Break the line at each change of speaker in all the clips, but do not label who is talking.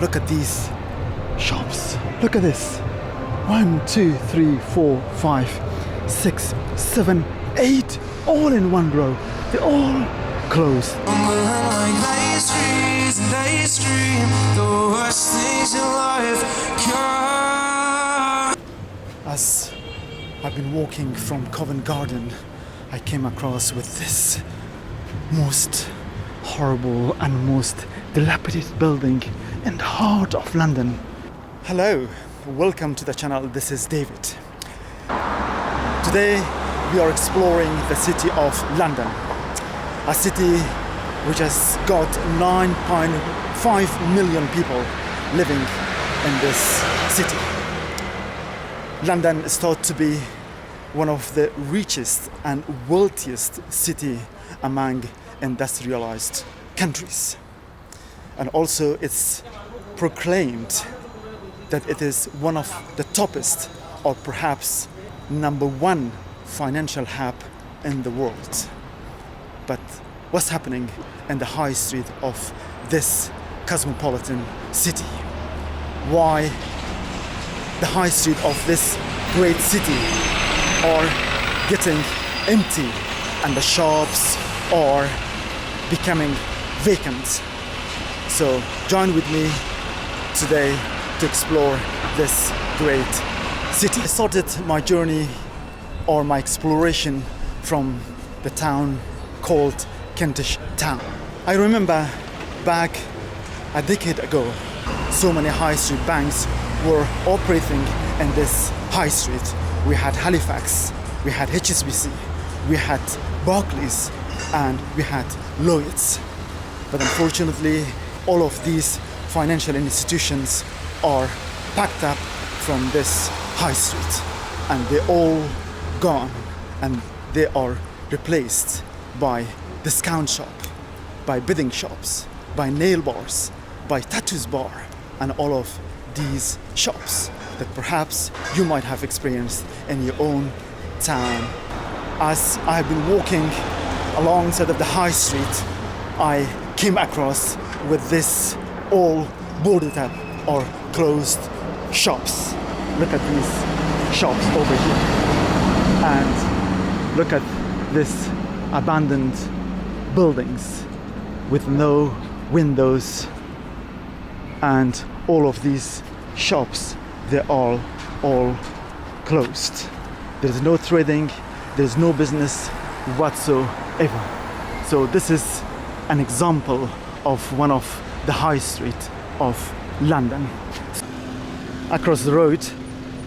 Look at these shops. Look at this. 1, 2, 3, 4, 5, 6, 7, 8, all in one row. They're all closed. As I've been walking from Covent Garden, I came across with this most horrible and most dilapidated building in the heart of London. Hello, welcome to the channel. This is David. Today we are exploring the city of London, a city which has got 9.5 million people living in this city. London is thought to be one of the richest and wealthiest city among industrialized countries. And also it's proclaimed that it is one of the toppest or perhaps number one financial hub in the world. But what's happening in the high street of this cosmopolitan city? Why the high street of this great city are getting empty and the shops are becoming vacant? So join with me today to explore this great city. I started my journey or my exploration from the town called Kentish Town. I remember back a decade ago, so many high street banks were operating in this high street. We had Halifax, we had HSBC, we had Barclays, and we had Lloyds. But unfortunately, all of these financial institutions are packed up from this high street, and they're all gone, and they are replaced by discount shop, by bidding shops, by nail bars, by tattoos bar, and all of these shops that perhaps you might have experienced in your own town. As I've been walking alongside of the high street, I came across with this all boarded up or closed shops. Look at these shops over here, and look at this abandoned buildings with no windows, and all of these shops, they are all closed. There is no trading, there is no business whatsoever. So this is an example of one of the high street of London. Across the road,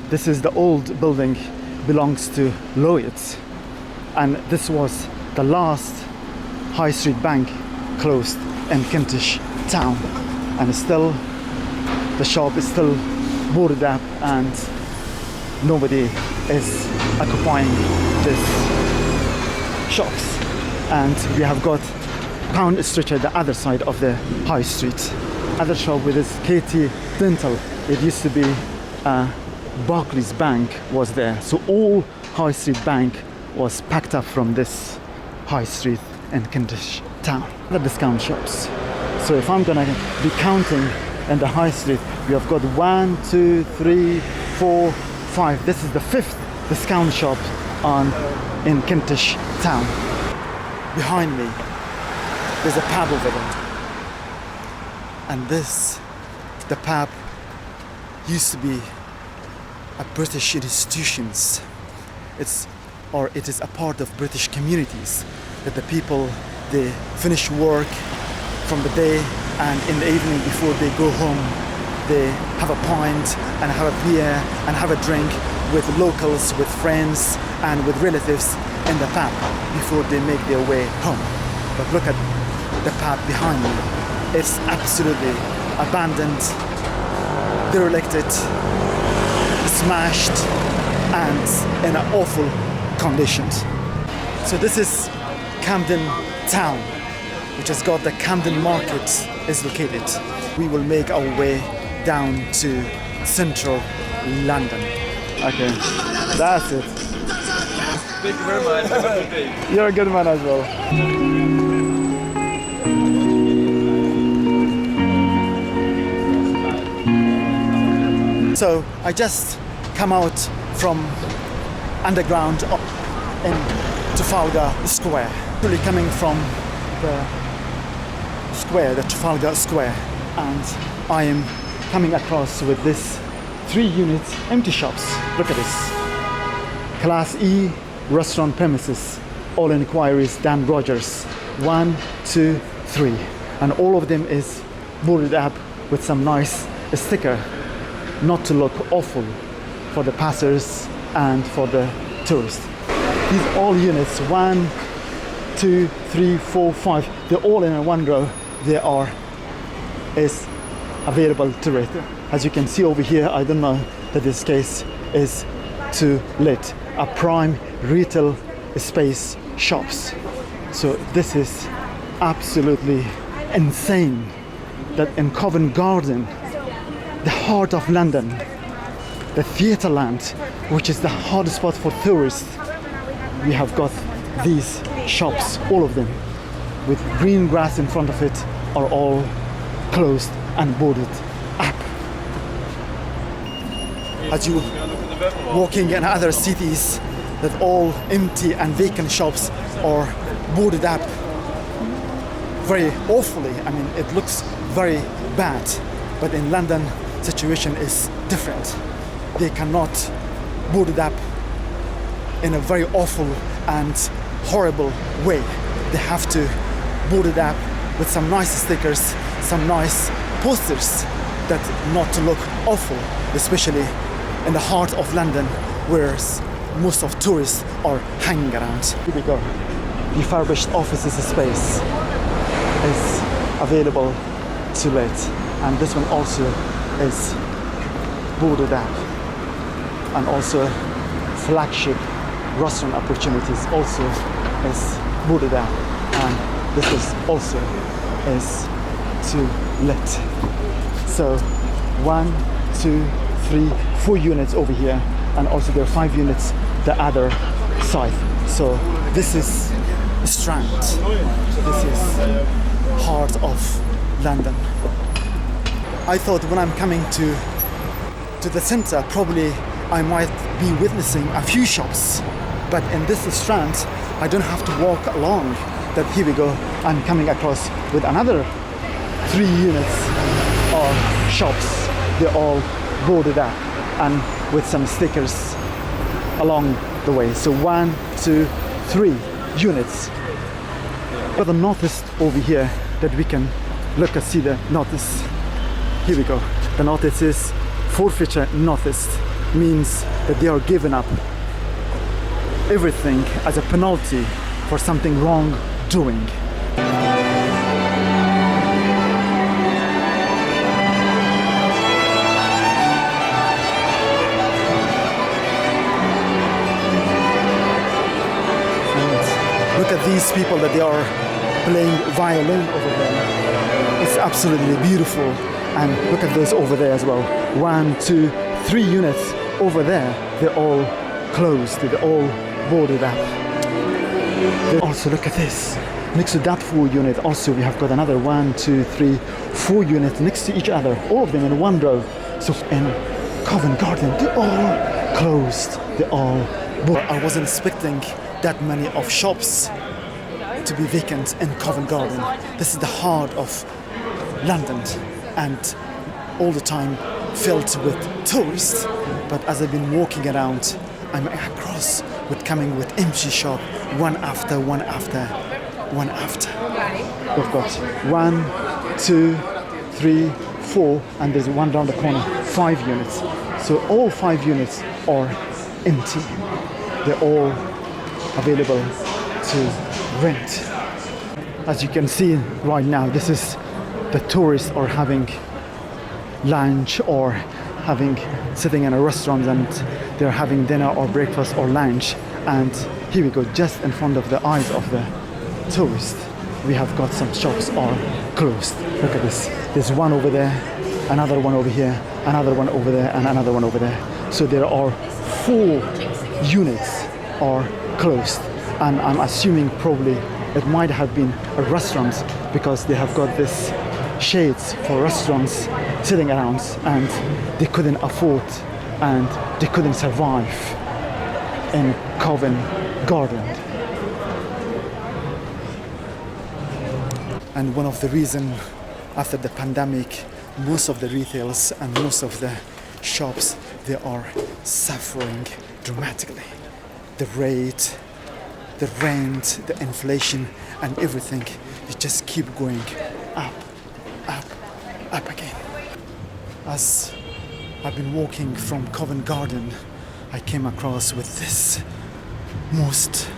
this is the old building, belongs to Lloyds, and this was the last high street bank closed in Kentish Town, and still the shop is still boarded up and nobody is occupying these shops. And we have got Pound Street at the other side of the high street. Other shop with this KT Dental. It used to be Barclays Bank was there. So all high street bank was packed up from this high street in Kentish Town. The discount shops. So if I'm gonna be counting in the high street, we have got 1, 2, 3, 4, 5. This is the 5th discount shop in Kentish Town. Behind me, there's a pub over there. And the pub used to be a British institutions. It is a part of British communities that the people, they finish work from the day, and in the evening before they go home, they have a pint and have a beer and have a drink with locals, with friends and with relatives in the pub before they make their way home. But look at the pub behind me. It's absolutely abandoned, derelicted, smashed, and in an awful conditions. So this is Camden Town, which has got the Camden Market is located. We will make our way down to central London. Okay, that's it.
Thank you very much. Have a good day.
You're a good man as well. So I just come out from underground in Trafalgar Square. Really coming from the square, the Trafalgar Square, and I am coming across with this 3-unit empty shops. Look at this. Class E restaurant premises. All inquiries, Dan Rogers. 1, 2, 3. And all of them is boarded up with some nice sticker, not to look awful for the passers and for the tourists. These all units, 1, 2, 3, 4, 5, they're all in one row. Is available to rent. As you can see over here, I don't know that this case is to let a prime retail space shops. So this is absolutely insane that in Covent Garden, the heart of London, the theatre land, which is the hot spot for tourists, we have got these shops, all of them, with green grass in front of it, are all closed and boarded up. As you walking in other cities, that all empty and vacant shops are boarded up very awfully. I mean, it looks very bad, but in London, situation is different. They cannot board it up in a very awful and horrible way. They have to board it up with some nice stickers, some nice posters, that not to look awful, especially in the heart of London, where most of tourists are hanging around. Here we go. Refurbished offices space is available to let, and this one also is boarded up, and also flagship restaurant opportunities also is boarded up, and this is also is to let. So 1, 2, 3, 4 units over here, and also there are 5 units the other side. So this is Strand. This is heart of London. I thought when I'm coming to the center, probably I might be witnessing a few shops, but in this Strand, I don't have to walk along. That here we go, I'm coming across with another 3 units or shops. They're all boarded up and with some stickers along the way. So 1, 2, 3 units. But the notice over here that we can look and see the notice. Here we go. The notice is forfeiture notice, means that they are giving up everything as a penalty for something wrong doing. Look at these people that they are playing violin over there. It's absolutely beautiful. And look at those over there as well. 1, 2, 3 units over there. They're all closed. They're all boarded up. Also look at this. Next to that 4 unit, also we have got another 1, 2, 3, 4 units next to each other. All of them in one row. So in Covent Garden, they're all closed. They're all boarded. I wasn't expecting that many of shops to be vacant in Covent Garden. This is the heart of London and all the time filled with tourists. But as I've been walking around, I'm across with coming with empty shop, one after one after one after. We've got 1, 2, 3, 4, and there's one down the corner, 5 units. So all 5 units are empty. They're all available to rent. As you can see right now, this is the tourists are having lunch or sitting in a restaurant, and they're having dinner or breakfast or lunch. And here we go, just in front of the eyes of the tourists, we have got some shops are closed. Look at this. There's one over there, another one over here, another one over there, and another one over there. So there are 4 units are closed, and I'm assuming probably it might have been a restaurant because they have got this shades for restaurants sitting around, and they couldn't afford and they couldn't survive in Covent Garden. And one of the reasons after the pandemic, most of the retailers and most of the shops, they are suffering dramatically. The rate, the rent, the inflation and everything, it just keep going up, up, up again. As I've been walking from Covent Garden, I came across with this most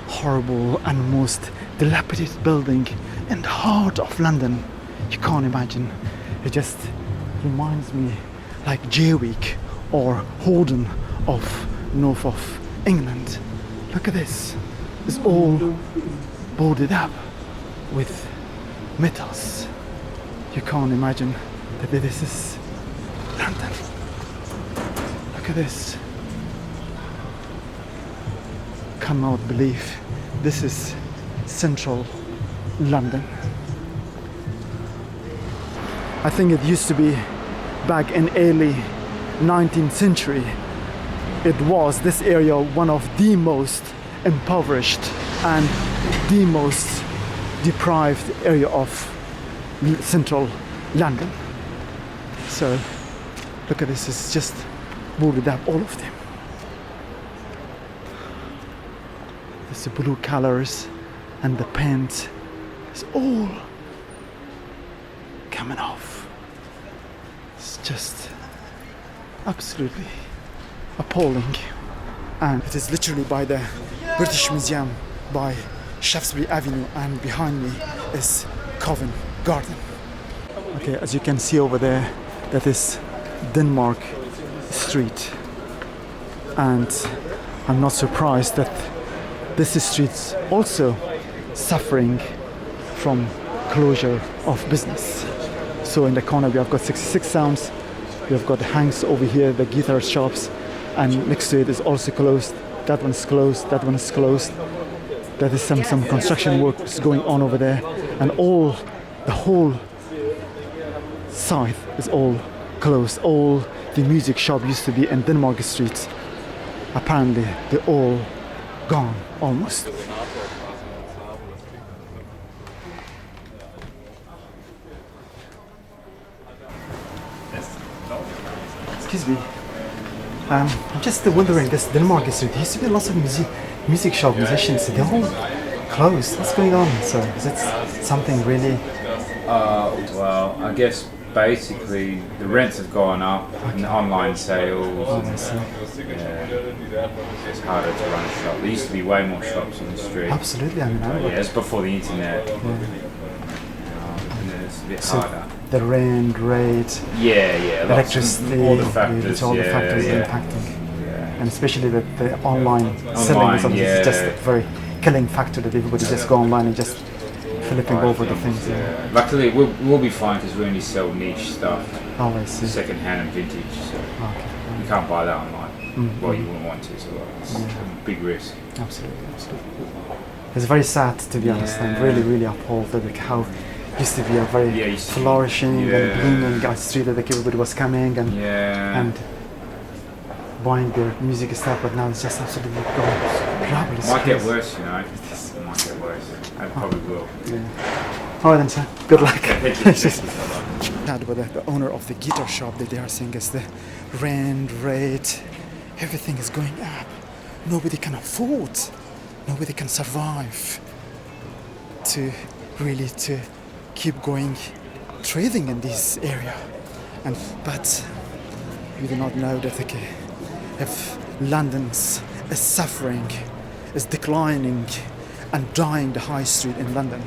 horrible and most dilapidated building in the heart of London. You can't imagine. It just reminds me like Jaywick or Horden of north of England. Look at this. It's all boarded up with metals. You can't imagine that this is London. Look at this. Cannot believe this is central London. I think it used to be back in early 19th century. It was this area one of the most impoverished and the most deprived area of central London. So look at this, it's just boarded up, all of them. It's the blue colors and the paint is all coming off. It's just absolutely appalling. And it is literally by the British Museum by Shaftesbury Avenue, and behind me is Covent Garden. Okay, as you can see over there, that is Denmark Street, and I'm not surprised that this street's also suffering from closure of business. So in the corner we have got 66 Sounds, we have got Hanks over here, the guitar shops, and next to it is also closed. That one's closed, that one's closed. There is some construction work is going on over there, and the whole side is all closed. All the music shop used to be in Denmark Street. Apparently they're all gone almost. Excuse me. I'm just wondering, this Denmark Street, there used to be lots of music shop musicians. They're all closed. What's going on? So is it something really?
Well, I guess basically the rents have gone up and online sales.
Oh, I see.
It's harder to run a shop. There used to be way more shops on the street.
Absolutely, I mean,
Yeah, it's before the internet. And it's a bit harder.
The rent, rate,
Yeah.
electricity,
All the factors.
all the factors impacting. And especially the online selling is obviously just a very killing factor, that everybody just go online and just flipping over the things. Yeah.
Luckily, we'll be fine because we only sell niche stuff,
Oh, I see.
second hand and vintage. So
Okay.
you can't buy that online. Well, you wouldn't want to, so it's a big risk.
Absolutely. It's very sad, to be honest. I'm really appalled at how used to be a very flourishing and blooming street that everybody was coming and buying their music stuff, but now it's just absolutely gone.
It might get worse, you know. It might get worse. It probably will.
Yeah. All right then, sir. Good luck.
Thank
The owner of the guitar shop that they are saying is the rent, rate, everything is going up. Nobody can afford, nobody can survive to keep going trading in this area. But we do not know that if London's is suffering, is declining and dying the high street in London.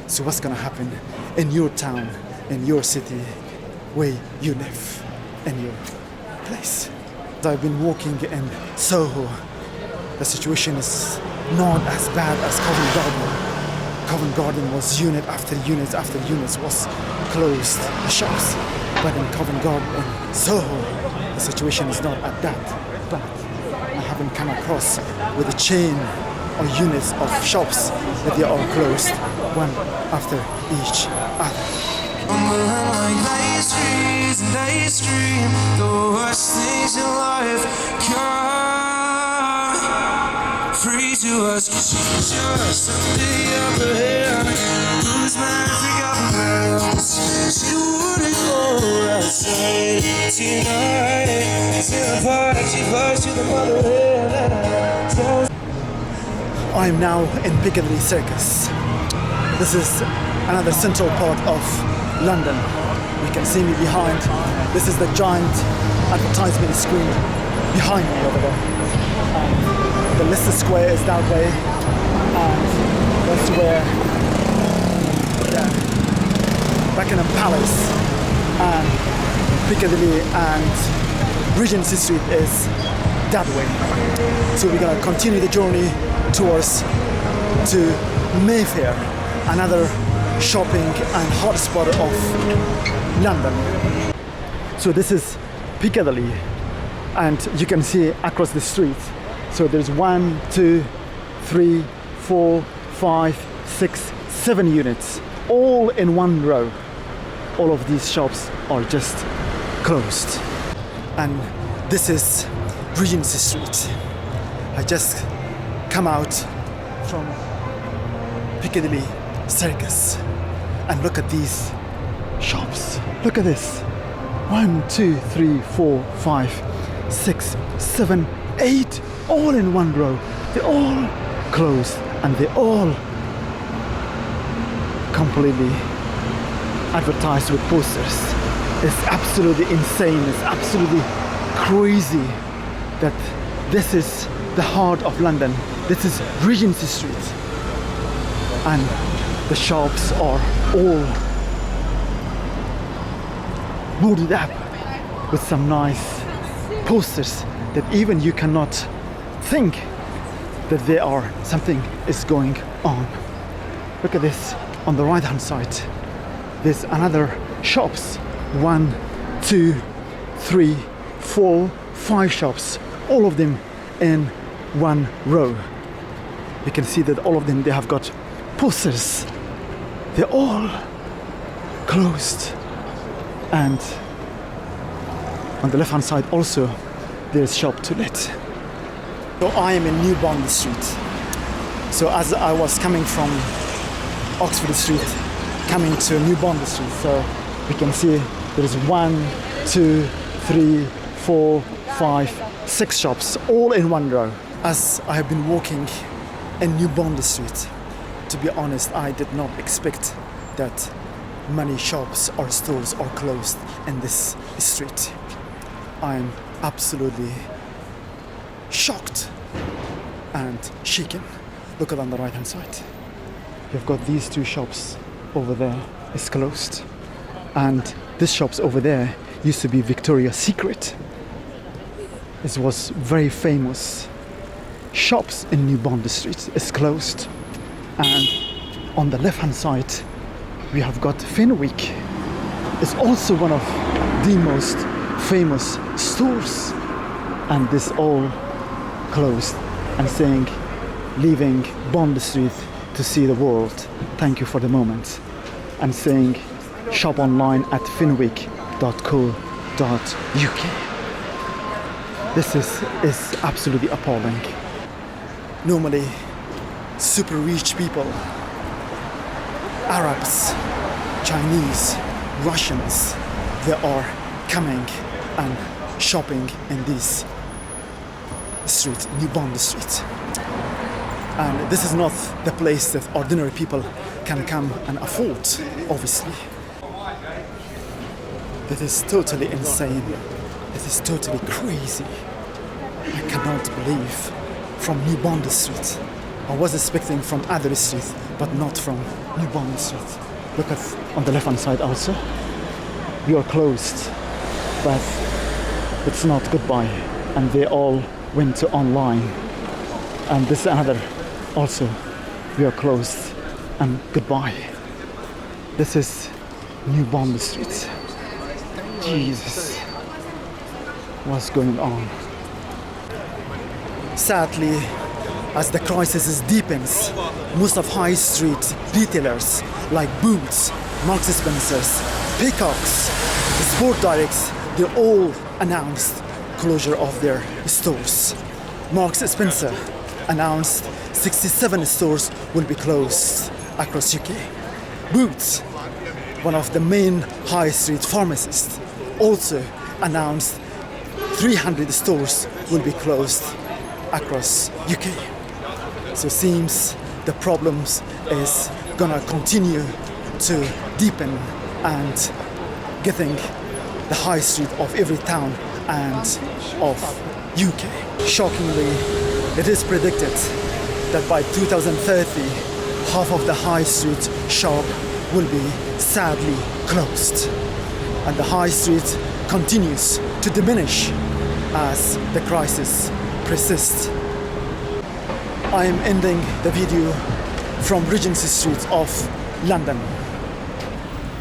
So what's gonna happen in your town, in your city, where you live, in your place? I've been walking in Soho. The situation is not as bad as Covent Garden. Covent Garden was unit after unit after unit was closed, the shops. But in Covent Garden, in Soho, the situation is not at that bad. I haven't come across with a chain or units of shops that they are closed one after each other.
Like pastries and ice cream, the worst things in life come free to us. 'Cause she's just under the upper hand. Who's magic up around? She wouldn't go outside tonight. Till the park, she flies to the motherland.
I'm now in Piccadilly Circus. This is another central part of London. You can see me behind. This is the giant advertisement screen behind me over there. The Leicester Square is that way, and that's where the Buckingham Palace and Piccadilly and Regency Street is that way. So we're gonna continue the journey towards to Mayfair, another shopping and hotspot of London. So this is Piccadilly, and you can see across the street. So there's 1, 2, 3, 4, 5, 6, 7 units, all in one row. All of these shops are just closed. And this is Regency Street. I just come out from Piccadilly Circus and look at these shops. Look at this. 1, 2, 3, 4, 5, 6, 7, 8, all in one row. They're all closed and they're all completely advertised with posters. It's absolutely insane. It's absolutely crazy that this is the heart of London. This is Regency Street, and the shops are all boarded up with some nice posters that even you cannot think that there are something is going on. Look at this on the right hand side. There's another shops. 1, 2, 3, 4, 5 shops, all of them in one row. You can see that all of them, they have got posters. They're all closed. And on the left hand side also there's shop to let. So I am in New Bond Street. So as I was coming from Oxford Street coming to New Bond Street, so we can see there is 1, 2, 3, 4, 5, 6 shops all in one row. As I have been walking in New Bond Street, to be honest, I did not expect that many shops or stores are closed in this street. I'm absolutely shocked and shaken. Look at on the right hand side. You've got these 2 shops over there, it's closed. And this shops over there used to be Victoria's Secret. It was very famous shops in New Bond Street. It's closed. And on the left hand side we have got Fenwick. It's also one of the most famous stores, and this all closed and saying leaving Bond Street to see the world, thank you for the moment, and saying shop online at fenwick.co.uk. This is absolutely appalling. Normally super rich people, Arabs, Chinese, Russians, they are coming and shopping in this street, New Bond Street. And this is not the place that ordinary people can come and afford, obviously. This is totally insane. This is totally crazy. I cannot believe from New Bond Street. I was expecting from other streets, but not from New Bond Street. Look at on the left hand side also. We are closed, but it's not goodbye. And they all went to online. And this is another also. We are closed and goodbye. This is New Bond Street. Jesus. What's going on? Sadly, as the crisis deepens, most of high street retailers like Boots Marks & Spencer's, Peacocks, Sport Directs, they all announced closure of their stores. Marks & Spencer announced 67 stores will be closed across UK. Boots, one of the main high street pharmacists, also announced 300 stores will be closed across UK. So it seems the problems is gonna continue to deepen and getting the high street of every town and of UK. Shockingly, it is predicted that by 2030, half of the high street shop will be sadly closed. And the high street continues to diminish as the crisis persists. I am ending the video from Regency Street of London.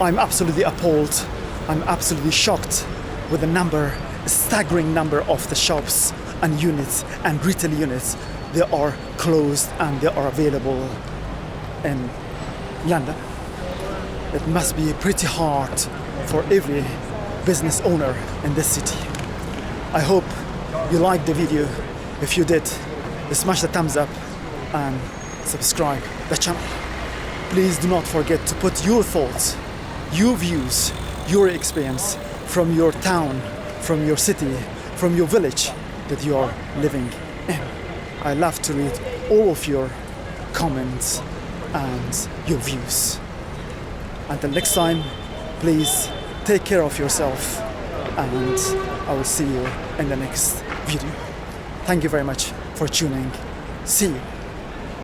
I'm absolutely appalled. I'm absolutely shocked with the staggering number of the shops and units and retail units. They are closed and they are available in London. It must be pretty hard for every business owner in this city. I hope you liked the video. If you did, smash the thumbs up and subscribe the channel. Please do not forget to put your thoughts, your views, your experience from your town, from your city, from your village that you are living in. I love to read all of your comments and your views. Until next time, please take care of yourself and I will see you in the next video. Thank you very much for tuning. See you.